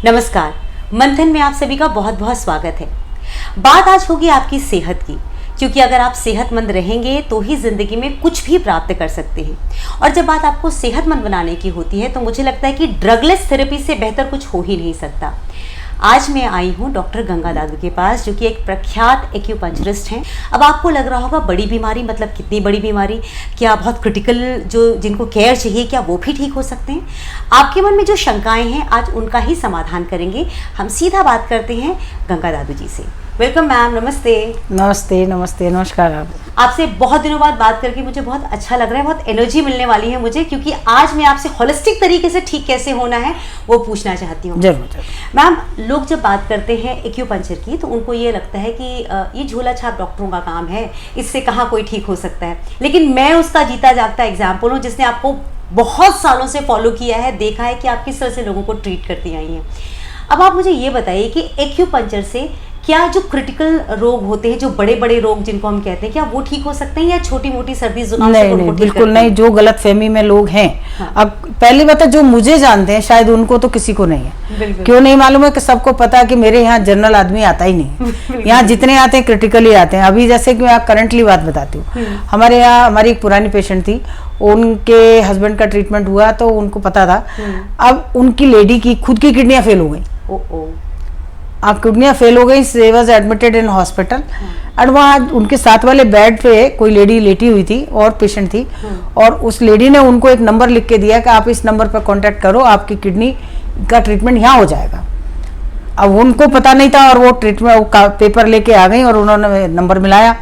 नमस्कार, मंथन में आप सभी का बहुत बहुत स्वागत है। बात आज होगी आपकी सेहत की, क्योंकि अगर आप सेहतमंद रहेंगे तो ही ज़िंदगी में कुछ भी प्राप्त कर सकते हैं। और जब बात आपको सेहतमंद बनाने की होती है तो मुझे लगता है कि ड्रगलेस थेरेपी से बेहतर कुछ हो ही नहीं सकता। आज मैं आई हूँ डॉक्टर गंगा दादू के पास, जो कि एक प्रख्यात एक्यूपंक्चरिस्ट हैं। अब आपको लग रहा होगा बड़ी बीमारी मतलब कितनी बड़ी बीमारी, क्या बहुत क्रिटिकल जो जिनको केयर चाहिए क्या वो भी ठीक हो सकते हैं? आपके मन में जो शंकाएं हैं आज उनका ही समाधान करेंगे। हम सीधा बात करते हैं गंगा दादू जी से। वेलकम मैम, नमस्ते। नमस्ते नमस्ते, नमस्कार। आपसे बहुत दिनों बाद बात करके मुझे बहुत अच्छा लग रहा है, बहुत एनर्जी मिलने वाली है मुझे, क्योंकि आज मैं आपसे होलिस्टिक तरीके से ठीक कैसे होना है वो पूछना चाहती हूँ। जरूर। मैम, लोग जब बात करते हैं एक्यूपंक्चर की तो उनको ये लगता है कि ये झोला छाप डॉक्टरों का काम है, इससे कहाँ कोई ठीक हो सकता है। लेकिन मैं उसका जीता जागता एग्जाम्पल हूँ, जिसने आपको बहुत सालों से फॉलो किया है, देखा है कि आप किस तरह से लोगों को ट्रीट करती आई हैं। अब आप मुझे ये बताइए कि एक्यूपंक्चर से क्या जो क्रिटिकल रोग होते हैं, जो बड़े बड़े रोग जिनको हम कहते हैं, क्या वो ठीक हो सकते हैं या छोटी मोटी सर्दी जुकाम से उनको ठीक बिल्कुल नहीं। जो गलत फहमी में लोग हैं, हाँ। अब पहली बात है जो मुझे जानते हैं शायद उनको तो किसी को नहीं है। क्यों नहीं मालूम है कि सबको पता है कि मेरे यहाँ जनरल आदमी आता ही नहीं। यहाँ जितने आते हैं क्रिटिकली आते हैं। अभी जैसे कि मैं करंटली बात बताती हूँ, हमारे यहाँ हमारी एक पुरानी पेशेंट थी, उनके हस्बैंड का ट्रीटमेंट हुआ तो उनको पता था। अब उनकी लेडी की खुद की किडनियां फेल हो गई। आप किडनियां फेल हो गई, she was admitted in hospital. और वहाँ उनके साथ वाले बेड पे कोई लेडी लेटी हुई थी और पेशेंट थी, और उस लेडी ने उनको एक नंबर लिख के दिया कि आप इस नंबर पर कांटेक्ट करो, आपकी किडनी का ट्रीटमेंट यहाँ हो जाएगा। अब उनको पता नहीं था और वो ट्रीटमेंट का पेपर लेके आ गई और उन्होंने नंबर मिलाया।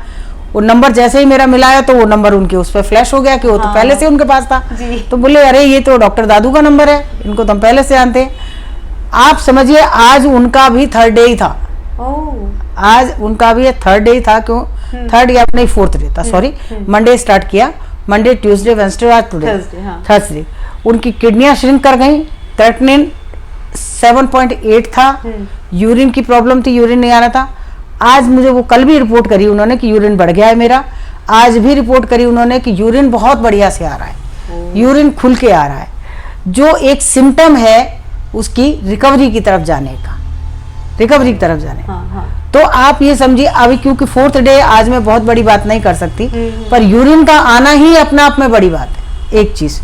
वो नंबर जैसे ही मेरा मिलाया तो वो नंबर उनके उस पर फ्लैश हो गया कि वो तो पहले से उनके पास था। तो बोले अरे ये तो डॉक्टर दादू का नंबर है, इनको तो हम पहले से जानते हैं। आप समझिए आज उनका भी थर्ड डे ही था। आज उनका भी थर्ड डे ही था। क्यों थर्ड या नहीं, फोर्थ डे था, सॉरी। मंडे स्टार्ट किया, मंडे ट्यूसडे वेडनेसडे आज टुडे थर्सडे। उनकी किडनियां श्रिंक कर गई। क्रेटिनिन 7.8 था। यूरिन की प्रॉब्लम थी, यूरिन नहीं आ रहा था। आज मुझे वो कल भी रिपोर्ट करी उन्होंने कि यूरिन बढ़ गया है मेरा। आज भी रिपोर्ट करी उन्होंने कि यूरिन बहुत बढ़िया से आ रहा है, यूरिन खुल के आ रहा है, जो एक सिम्टम है उसकी रिकवरी की तरफ जाने का, रिकवरी की तरफ जाने। तो आप ये समझिए, अभी क्योंकि फोर्थ डे आज मैं बहुत बड़ी बात नहीं कर सकती, पर यूरिन का आना ही अपने आप में बड़ी बात है। एक चीज,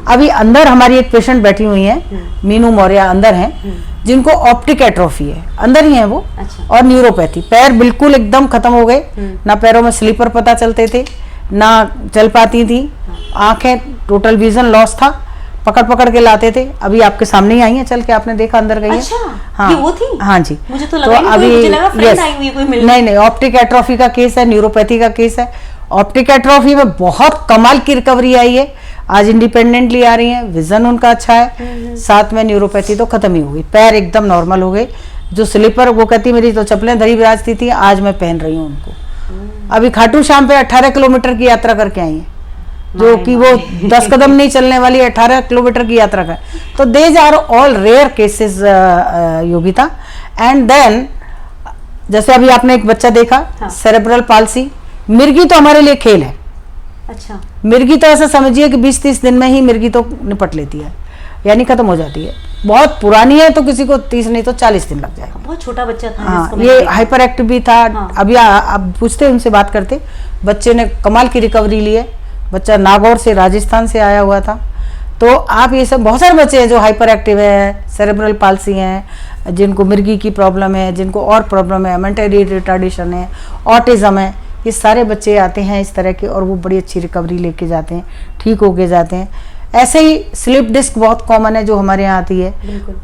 अभी अंदर हमारी एक पेशेंट बैठी हुई है, मीनू मौर्य अंदर हैं, जिनको ऑप्टिक एट्रोफी है, अंदर ही है वो। और न्यूरोपैथी, पैर बिल्कुल एकदम खत्म हो गए, ना पैरों में स्लीपर पता चलते थे, ना चल पाती थी, आंखें टोटल विजन लॉस था, पकड़ पकड़ के लाते थे। अभी आपके सामने ही आई है, चल के आपने देखा अंदर गई है। अच्छा, हाँ, ये वो थी? हाँ जी। मुझे तो लगा अभी मुझे लगा फ्रेंड आई हुई कोई मिलने। नहीं, ऑप्टिक एट्रोफी का केस है, न्यूरोपैथी का केस है। ऑप्टिक एट्रोफी में बहुत कमाल की रिकवरी आई है, आज इंडिपेंडेंटली आ रही है, विजन उनका अच्छा है, साथ में न्यूरोपैथी तो खत्म ही हो गई, पैर एकदम नॉर्मल हो गए। जो स्लीपर वो कहती मेरी तो चप्पलें धरी विराजती थी, आज मैं पहन रही हूँ उनको। अभी खाटू श्याम पे 18 किलोमीटर की यात्रा करके आई है, जो कि वो 10 कदम नहीं चलने वाली 18 किलोमीटर की यात्रा का। तो these are all rare cases Yogita. And then जैसे अभी आपने एक बच्चा देखा, सेरेब्रल पाल्सी, मिर्गी तो हमारे लिए खेल है। अच्छा, मिर्गी तो ऐसा समझिए कि 20-30 दिन में ही मिर्गी तो निपट लेती है, यानी खत्म हो जाती है। बहुत पुरानी है तो किसी को 30 नहीं तो 40 दिन लग जाएगा। बहुत छोटा बच्चा था। हाँ, ये हाइपर एक्टिव भी था। अभी आप पूछते उनसे बात करते, बच्चे ने कमाल की रिकवरी ली है। बच्चा नागौर से, राजस्थान से आया हुआ था। तो आप ये सब बहुत सारे बच्चे हैं जो हाइपर एक्टिव है, सेरेब्रल पाल्सी हैं, जिनको मिर्गी की प्रॉब्लम है, जिनको और प्रॉब्लम है, मेंटली रिटार्डेशन है, ऑटिज्म है, ये सारे बच्चे आते हैं इस तरह के और वो बड़ी अच्छी रिकवरी लेके जाते हैं, ठीक होके जाते हैं। ऐसे ही स्लिप डिस्क बहुत कॉमन है जो हमारे यहाँ आती है।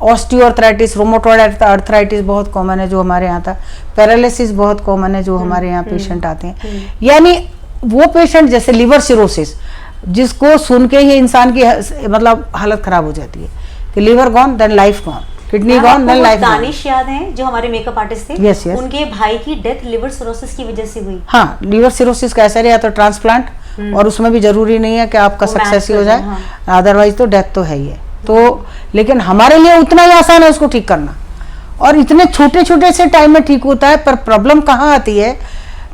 ऑस्टियोआर्थराइटिस, रोमोटॉइड आर्थराइटिस बहुत कॉमन है जो हमारे यहाँ आता है। पैरालिसिस बहुत कॉमन है जो हमारे यहाँ पेशेंट आते हैं। यानी वो पेशेंट जैसे लिवर सिरोसिस, जिसको सुन के ही इंसान की मतलब हालत खराब हो जाती है कि liver gone then life gone, kidney gone then life gone. Danish याद है जो हमारे मेकअप आर्टिस्ट थे? Yes yes. उनके भाई की डेथ लिवर सिरोसिस की वजह से हुई। हाँ, लिवर सिरोसिस का ऐसा रहा तो ट्रांसप्लांट, और उसमें भी जरूरी नहीं है कि आपका सक्सेस ही हो जाए, अदरवाइज तो डेथ तो है ही है। तो लेकिन हमारे लिए उतना ही आसान है उसको ठीक करना, और इतने छोटे छोटे से टाइम में ठीक होता है। पर प्रॉब्लम कहाँ आती है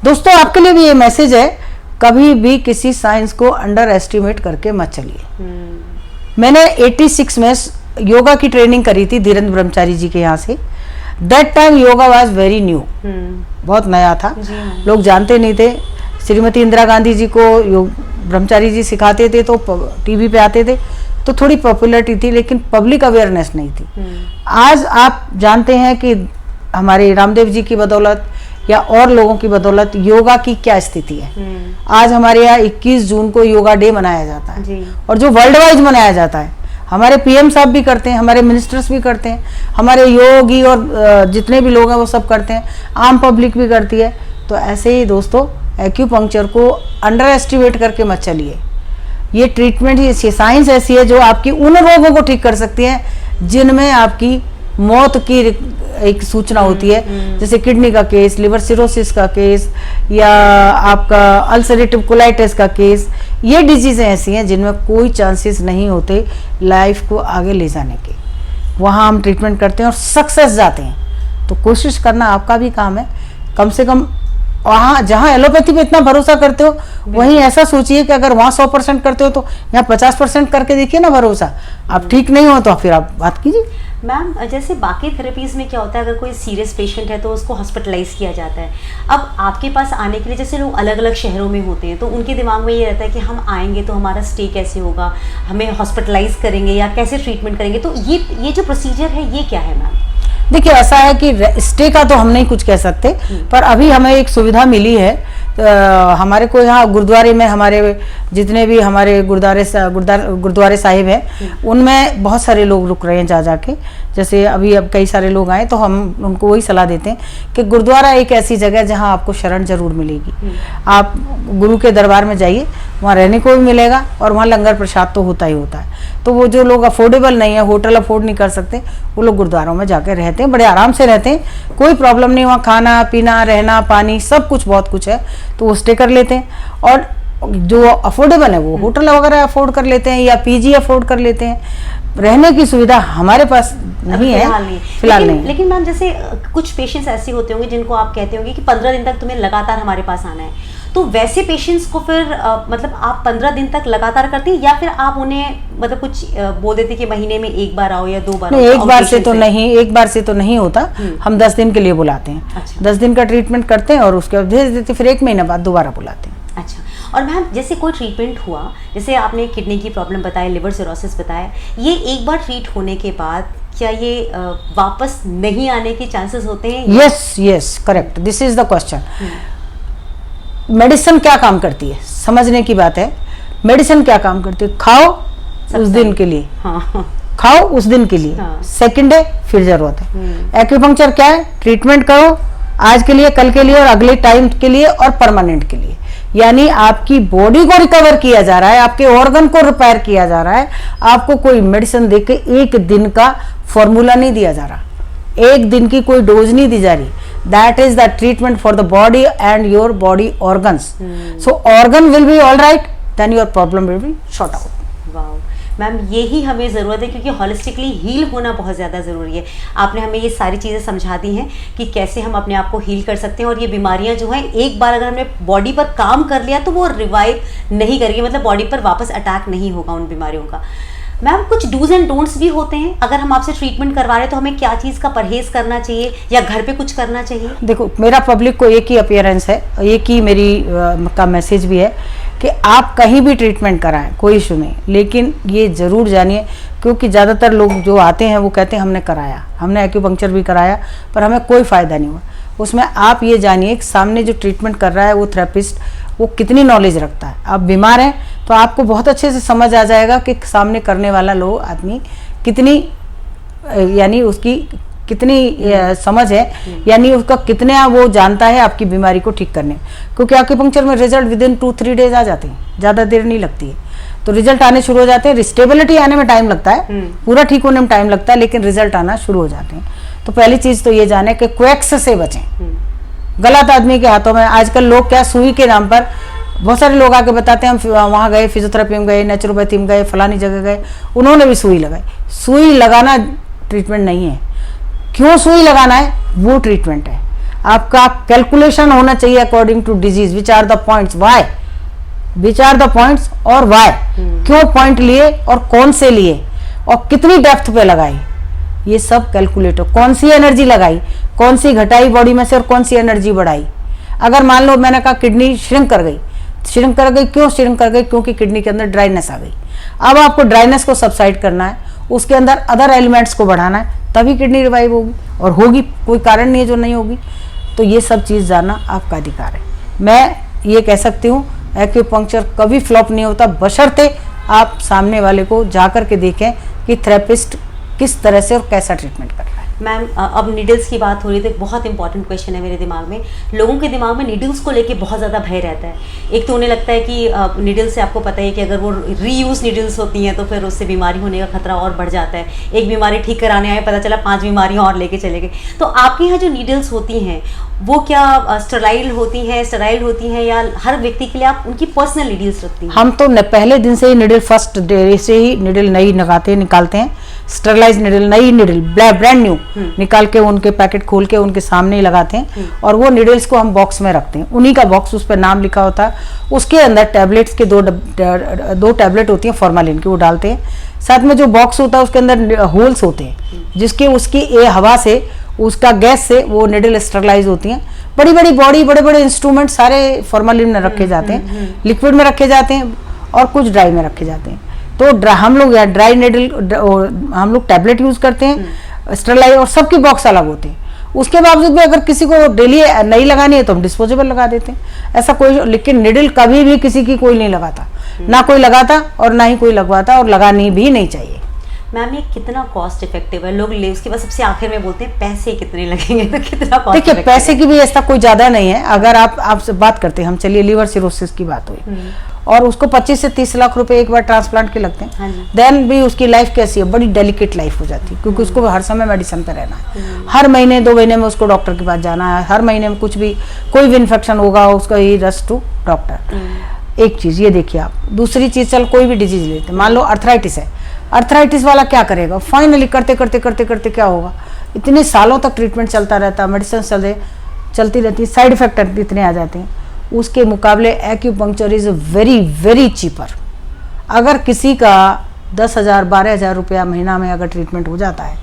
दोस्तों, आपके लिए भी ये मैसेज है, कभी भी किसी साइंस को अंडर एस्टिमेट करके मत चलिए। मैंने 86 में योगा की ट्रेनिंग करी थी धीरेन्द्र ब्रह्मचारी जी के यहाँ से। That time yoga was very new, बहुत नया था, लोग जानते नहीं थे। श्रीमती इंदिरा गांधी जी को ब्रह्मचारी जी सिखाते थे तो टीवी पे आते थे तो थोड़ी पॉपुलरिटी थी, लेकिन पब्लिक अवेयरनेस नहीं थी। आज आप जानते हैं कि हमारे रामदेव जी की बदौलत या और लोगों की बदौलत योगा की क्या स्थिति है। आज हमारे यहाँ 21 जून को योगा डे मनाया जाता है और जो वर्ल्ड वाइड मनाया जाता है। हमारे पीएम साहब भी करते हैं, हमारे मिनिस्टर्स भी करते हैं, हमारे योगी और जितने भी लोग हैं वो सब करते हैं, आम पब्लिक भी करती है। तो ऐसे ही दोस्तों एक्यूपंक्चर को अंडर एस्टिमेट करके मत चलिए। ये ट्रीटमेंट, ये साइंस ऐसी है जो आपकी उन रोगों को ठीक कर सकती है जिनमें आपकी मौत की एक सूचना होती है, जैसे किडनी का केस, लिवर सिरोसिस का केस या आपका अल्सरेटिव कोलाइटिस का केस। ये डिजीज़ें ऐसी हैं जिनमें कोई चांसेस नहीं होते लाइफ को आगे ले जाने के। वहाँ हम ट्रीटमेंट करते हैं और सक्सेस जाते हैं। तो कोशिश करना आपका भी काम है, कम से कम वहाँ जहाँ एलोपैथी पे इतना भरोसा करते हो वहीं ऐसा सोचिए कि अगर वहाँ 100% करते हो तो यहाँ 50% करके देखिए ना भरोसा। आप ठीक नहीं हो तो फिर आप बात कीजिए। मैम जैसे बाकी थेरेपीज़ में क्या होता है, अगर कोई सीरियस पेशेंट है तो उसको हॉस्पिटलाइज किया जाता है। अब आपके पास आने के लिए जैसे लोग अलग अलग शहरों में होते हैं तो उनके दिमाग में ये रहता है कि हम आएंगे तो हमारा स्टे कैसे होगा, हमें हॉस्पिटलाइज करेंगे या कैसे ट्रीटमेंट करेंगे। तो ये जो प्रोसीजर है ये क्या है मैम? देखिए ऐसा है कि स्टे का तो हम नहीं कुछ कह सकते, पर अभी हमें एक सुविधा मिली है। हमारे को यहाँ गुरुद्वारे में हमारे जितने भी हमारे गुरुद्वारे साहिब हैं उनमें बहुत सारे लोग रुक रहे हैं जा जाके। जैसे अभी अब कई सारे लोग आए तो हम उनको वही सलाह देते हैं कि गुरुद्वारा एक ऐसी जगह है जहाँ आपको शरण जरूर मिलेगी। आप गुरु के दरबार में जाइए, वहाँ रहने को भी मिलेगा और वहाँ लंगर प्रसाद तो होता ही होता है। तो वो जो लोग अफोर्डेबल नहीं है, होटल अफोर्ड नहीं कर सकते, वो लोग गुरुद्वारों में जाकर रहते हैं, बड़े आराम से रहते हैं, कोई प्रॉब्लम नहीं। वहाँ खाना पीना रहना पानी सब कुछ बहुत कुछ है, तो वो स्टे कर लेते हैं। और जो अफोर्डेबल है वो होटल वगैरह अफोर्ड कर लेते हैं या पीजी अफोर्ड कर लेते हैं। रहने की सुविधा हमारे पास नहीं है फिलहाल नहीं। लेकिन मैम जैसे कुछ पेशेंट्स ऐसे होते होंगे जिनको आप कहते होंगे कि 15 दिन तक तुम्हें लगातार हमारे पास आना है, तो वैसे पेशेंट्स को फिर मतलब आप 15 दिन तक लगातार करते हैं या फिर आप उन्हें मतलब कुछ बोल देते कि महीने में एक बार आओ या 2 बार? नहीं, एक बार से तो नहीं होता। हम 10 दिन के लिए बुलाते हैं। अच्छा। 10 दिन का ट्रीटमेंट करते हैं और उसके बाद भेज देते, फिर 1 महीने बाद दोबारा बुलाते हैं। अच्छा। और मैम जैसे कोई ट्रीटमेंट हुआ, जैसे आपने किडनी की प्रॉब्लम बताया, लिवर सिरोसिस बताया, ये एक बार ट्रीट होने के बाद क्या ये वापस नहीं आने के चांसेस होते हैं? Yes correct, this is the question. Medicine क्या काम करती है, समझने की बात है। मेडिसिन क्या काम करती है? खाओ उस दिन के लिए, खाओ उस दिन के लिए, सेकंड डे फिर जरूरत है। एक्यूपंक्चर क्या है? ट्रीटमेंट करो आज के लिए, कल के लिए और अगले टाइम के लिए और परमानेंट के लिए। यानी आपकी बॉडी को रिकवर किया जा रहा है, आपके ऑर्गन को रिपेयर किया जा रहा है। आपको कोई मेडिसिन देके एक दिन का फॉर्मूला नहीं दिया जा रहा, एक दिन की कोई डोज नहीं दी जा रही। That is the treatment for the body and your body organs. So organ will be all right, then your problem will be sort out. Wow. Ma'am यही हमें ज़रूरत है क्योंकि होलिस्टिकली हील होना बहुत ज़्यादा ज़रूरी है। आपने हमें ये सारी चीज़ें समझा दी हैं कि कैसे हम अपने आप को हील कर सकते हैं और ये बीमारियां जो हैं एक बार अगर हमने बॉडी पर काम कर लिया तो वो रिवाइव नहीं करेगी, मतलब बॉडी पर वापस अटैक नहीं होगा उन बीमारियों का। मैम कुछ डूज एंड डोंट्स भी होते हैं, अगर हम आपसे ट्रीटमेंट करवा रहे हैं तो हमें क्या चीज़ का परहेज करना चाहिए या घर पे कुछ करना चाहिए? देखो मेरा पब्लिक को एक ही अपीयरेंस है, एक ही मेरी का मैसेज भी है कि आप कहीं भी ट्रीटमेंट कराएं, कोई इशू नहीं, लेकिन ये ज़रूर जानिए क्योंकि ज़्यादातर लोग जो आते हैं वो कहते हैं हमने कराया, हमने एक्यूपंक्चर भी कराया पर हमें कोई फ़ायदा नहीं हुआ। उसमें आप ये जानिए कि सामने जो ट्रीटमेंट कर रहा है वो थेरेपिस्ट वो कितनी नॉलेज रखता है। आप बीमार हैं तो आपको बहुत अच्छे से समझ आ जाएगा कि सामने करने वाला लोग आदमी कितनी यानी उसकी कितनी समझ है, यानी उसका कितना वो जानता है आपकी बीमारी को ठीक करने। क्योंकि एक्यूपंक्चर में रिजल्ट विद इन 2-3 डेज आ जाते हैं, ज़्यादा देर नहीं लगती है, तो रिजल्ट आने शुरू हो जाते हैं। स्टेबिलिटी आने में टाइम लगता है, पूरा ठीक होने में टाइम लगता है, लेकिन रिजल्ट आना शुरू हो जाते हैं। तो पहली चीज़ तो ये जाने कि क्वैक्स से बचें, गलत आदमी के हाथों में। आजकल लोग क्या सुई के नाम पर बहुत सारे लोग आके बताते हैं हम वहाँ गए, फिजियोथेरेपी में गए, नेचुरोपैथी में गए, फलानी जगह गए, उन्होंने भी सुई लगाई। सुई लगाना ट्रीटमेंट नहीं है। क्यों सुई लगाना है वो ट्रीटमेंट है। आपका कैलकुलेशन होना चाहिए according to disease, which are the points, why, which are the points और वाई, क्यों पॉइंट लिए और कौन से लिए, और कितनी डेप्थ पे लगाई, ये सब कैलकुलेट हो, कौन सी एनर्जी लगाई, कौन सी घटाई बॉडी में से और कौन सी एनर्जी बढ़ाई। अगर मान लो मैंने कहा किडनी श्रिंक कर गई, क्यों श्रिंक कर गई, क्योंकि किडनी के अंदर ड्राइनेस आ गई। अब आपको ड्राइनेस को सबसाइड करना है, उसके अंदर अदर एलिमेंट्स को बढ़ाना है, तभी किडनी रिवाइव होगी, और होगी, कोई कारण नहीं है जो नहीं होगी। तो ये सब चीज़ जानना आपका अधिकार है। मैं ये कह सकती हूँ एक्यूपंक्चर कभी फ्लॉप नहीं होता, बशर्ते आप सामने वाले को जाकर के देखें कि थेरेपिस्ट किस तरह से और कैसा ट्रीटमेंट कर रहा है। मैम अब नीडल्स की बात हो रही है तो एक बहुत इंपॉर्टेंट क्वेश्चन है मेरे दिमाग में। लोगों के दिमाग में नीडल्स को लेके बहुत ज़्यादा भय रहता है। एक तो उन्हें लगता है कि नीडल्स से आपको पता है कि अगर वो रीयूज नीडल्स होती हैं तो फिर उससे बीमारी होने का खतरा और बढ़ जाता है। एक बीमारी ठीक कराने आए, पता चला 5 बीमारियाँ और लेके चले गए। तो आपके यहाँ जो नीडल्स होती हैं वो क्या स्टेराइल होती हैं या हर व्यक्ति के लिए आप उनकी पर्सनल नीडल्स रखती हैं? हम तो पहले दिन से ही निडल, फर्स्ट डे से ही निडल नई निकालते हैं। स्टरलाइज निडल, नई निडल ब्रांड न्यू निकाल के उनके पैकेट खोल के उनके सामने ही लगाते हैं, और वो निडल्स को हम बॉक्स में रखते हैं। उन्हीं का बॉक्स, उस पर नाम लिखा होता है, उसके अंदर टैबलेट्स के दो टैबलेट होती हैं फॉर्मालिन की, वो डालते हैं। साथ में जो बॉक्स होता है उसके अंदर होल्स होते हैं, जिसके उसकी हवा से, उसका गैस से वो निडल स्टरलाइज होती हैं। बड़ी बड़ी बॉडी, बड़े बड़े इंस्ट्रूमेंट सारे फॉर्मालिन में रखे जाते हैं, लिक्विड में रखे जाते हैं और कुछ ड्राई में रखे जाते हैं। तो हम लोग यहाँ ड्राई निडल, हम लोग टैबलेट यूज करते हैं, स्टरलाइज, और सबकी बॉक्स अलग होते हैं। उसके बावजूद भी अगर किसी को डेली नहीं लगानी है तो हम डिस्पोजेबल लगा देते हैं, ऐसा कोई। लेकिन निडल कभी भी किसी की कोई नहीं लगाता, ना कोई लगाता और ना ही कोई लगवाता, और लगानी भी नहीं चाहिए। मैम ये कितना कॉस्ट इफेक्टिव है? लोग ले उसके बाद सबसे आखिर में बोलते हैं पैसे कितने लगेंगे, तो कितना कॉस्ट? देखिए पैसे की भी ऐसा कोई ज्यादा नहीं है। अगर आपसे बात करते हैं हम, चलिए लीवर सिरोसिस की बात हुई, और उसको 25 से 30 लाख रुपए एक बार ट्रांसप्लांट के लगते हैं। देन भी उसकी लाइफ कैसी है, बड़ी डेलिकेट लाइफ हो जाती है, क्योंकि उसको हर समय मेडिसिन पे रहना है। हर महीने 2 महीने में उसको डॉक्टर के पास जाना है, हर महीने में कुछ भी, कोई भी इन्फेक्शन होगा उसका ही रश टू डॉक्टर। एक चीज ये देखिए आप। दूसरी चीज, चल कोई भी डिजीज लेते, मान लो अर्थराइटिस है, अर्थराइटिस वाला क्या करेगा? फाइनली करते करते क्या होगा? इतने सालों तक ट्रीटमेंट चलता रहता, मेडिसिन चलती रहती है, साइड इफेक्ट इतने आ जाते हैं। उसके मुकाबले acupuncture is very very cheaper. अगर किसी का 10,000 12,000 रुपया महीना में अगर ट्रीटमेंट हो जाता है,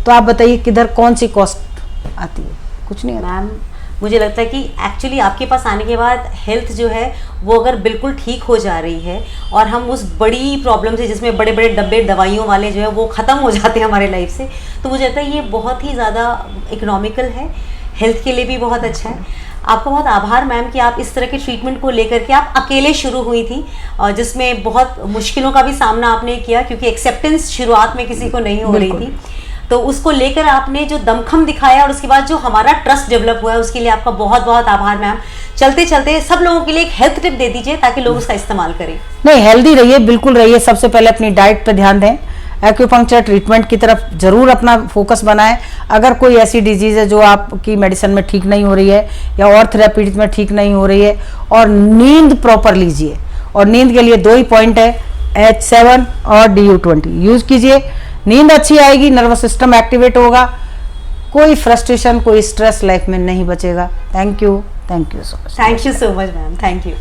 तो आप बताइए किधर कौन सी कॉस्ट आती है? कुछ नहीं आता। मैम मुझे लगता है कि एक्चुअली आपके पास आने के बाद हेल्थ जो है वो अगर बिल्कुल ठीक हो जा रही है, और हम उस बड़ी प्रॉब्लम से, जिसमें बड़े बड़े डब्बे दवाइयों वाले जो है वो ख़त्म हो जाते हैं हमारे लाइफ से, तो मुझे लगता है ये बहुत ही ज़्यादा इकोनॉमिकल है, हेल्थ के लिए भी बहुत अच्छा है। आपका बहुत आभार मैम कि आप इस तरह के ट्रीटमेंट को लेकर के आप अकेले शुरू हुई थी, जिसमें बहुत मुश्किलों का भी सामना आपने किया, क्योंकि एक्सेप्टेंस शुरुआत में किसी को नहीं हो रही थी। तो उसको लेकर आपने जो दमखम दिखाया और उसके बाद जो हमारा ट्रस्ट डेवलप हुआ है, उसके लिए आपका बहुत बहुत आभार मैम। चलते चलते सब लोगों के लिए एक हेल्थ टिप दे दीजिए ताकि लोग उसका इस्तेमाल करें। नहीं, हेल्दी रहिए, बिल्कुल रहिए। सबसे पहले अपनी डाइट पे ध्यान दें, एक्यूपंक्चर ट्रीटमेंट की तरफ जरूर अपना फोकस बनाएं। अगर कोई ऐसी डिजीज है जो आपकी मेडिसिन में ठीक नहीं हो रही है या और थेरेपी में ठीक नहीं हो रही है, और नींद प्रॉपर लीजिए। और नींद के लिए 2 ही पॉइंट है, H7 और DU20 यूज कीजिए। नींद अच्छी आएगी, नर्वस सिस्टम एक्टिवेट होगा, कोई फ्रस्ट्रेशन, कोई स्ट्रेस लाइफ में नहीं बचेगा। Thank you so much. Thank you so much ma'am, thank you.